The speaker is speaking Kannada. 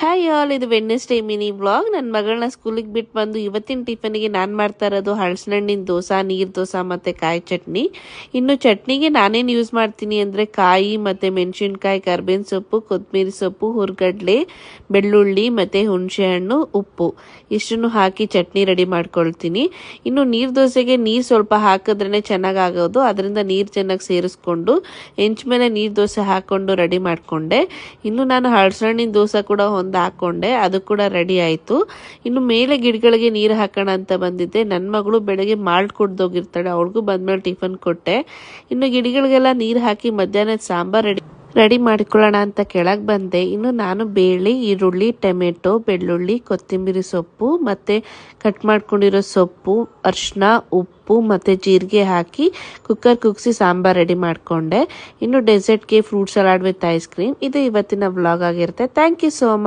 ಹಾಯ್ ಆಲ್, ಇದು ವೆಡ್ನೆಸ್ಡೇ ಮಿನಿ ವ್ಲಾಗ್. ನನ್ನ ಮಗಳನ್ನ ಸ್ಕೂಲಿಗೆ ಬಿಟ್ಟು ಬಂದು ಇವತ್ತಿನ ಟಿಫನ್ಗೆ ನಾನು ಮಾಡ್ತಾ ಇರೋದು ಹಣ್ಣು ದೋಸೆ, ನೀರು ದೋಸೆ ಮತ್ತು ಕಾಯಿ ಚಟ್ನಿ. ಇನ್ನು ಚಟ್ನಿಗೆ ನಾನೇನು ಯೂಸ್ ಮಾಡ್ತೀನಿ ಅಂದರೆ ಕಾಯಿ ಮತ್ತು ಮೆಣಸಿನ್ಕಾಯಿ, ಕರ್ಬೇವಿನ ಸೊಪ್ಪು, ಕೊತ್ತಂಬರಿ ಸೊಪ್ಪು, ಹುರ್ಗಡ್ಲೆ, ಬೆಳ್ಳುಳ್ಳಿ ಮತ್ತು ಹುಣಸೆಹಣ್ಣು, ಉಪ್ಪು ಇಷ್ಟನ್ನು ಹಾಕಿ ಚಟ್ನಿ ರೆಡಿ ಮಾಡ್ಕೊಳ್ತೀನಿ. ಇನ್ನು ನೀರು ದೋಸೆಗೆ ನೀರು ಸ್ವಲ್ಪ ಹಾಕಿದ್ರೇ ಚೆನ್ನಾಗಾಗೋದು, ಅದರಿಂದ ನೀರು ಚೆನ್ನಾಗಿ ಸೇರಿಸ್ಕೊಂಡು ಹೆಂಚು ಮೇಲೆ ನೀರು ದೋಸೆ ಹಾಕ್ಕೊಂಡು ರೆಡಿ ಮಾಡಿಕೊಂಡೆ. ಇನ್ನು ನಾನು ಹಣ್ಣು ದೋಸೆ ಕೂಡ ಒಂದು ಹಾಕೊಂಡೆ, ಅದು ಕೂಡ ರೆಡಿ ಆಯಿತು. ಇನ್ನು ಮೇಲೆ ಗಿಡಗಳಿಗೆ ನೀರು ಹಾಕೋಣ ಅಂತ ಬಂದಿದ್ದೆ. ನನ್ನ ಮಗಳು ಬೆಳಗ್ಗೆ ಮಾಲ್ಟ್ ಕುಡ್ದೋಗಿರ್ತಾಳೆ, ಅವಳಿಗೂ ಬಂದ್ಮೇಲೆ ಟಿಫನ್ ಕೊಟ್ಟೆ. ಇನ್ನು ಗಿಡಗಳಿಗೆಲ್ಲ ನೀರು ಹಾಕಿ ಮಧ್ಯಾಹ್ನದ ಸಾಂಬಾರ್ ರೆಡಿ ಮಾಡಿಕೊಳ್ಳೋಣ ಅಂತ ಕೆಳಗೆ ಬಂದೆ. ಇನ್ನು ನಾನು ಬೇಳೆ, ಈರುಳ್ಳಿ, ಟೊಮೆಟೊ, ಬೆಳ್ಳುಳ್ಳಿ, ಕೊತ್ತಂಬರಿ ಸೊಪ್ಪು ಮತ್ತು ಕಟ್ ಮಾಡ್ಕೊಂಡಿರೋ ಸೊಪ್ಪು, ಅರಿಶಿನ, ಉಪ್ಪು ಮತ್ತು ಜೀರಿಗೆ ಹಾಕಿ ಕುಕ್ಕರ್ ಕುಗ್ಸಿ ಸಾಂಬಾರ್ ರೆಡಿ ಮಾಡಿಕೊಂಡೆ. ಇನ್ನು ಡೆಸರ್ಟ್ಗೆ fruit salad with ice cream. ಇದು ಇವತ್ತಿನ ವ್ಲಾಗ್ ಆಗಿರುತ್ತೆ. Thank you so much.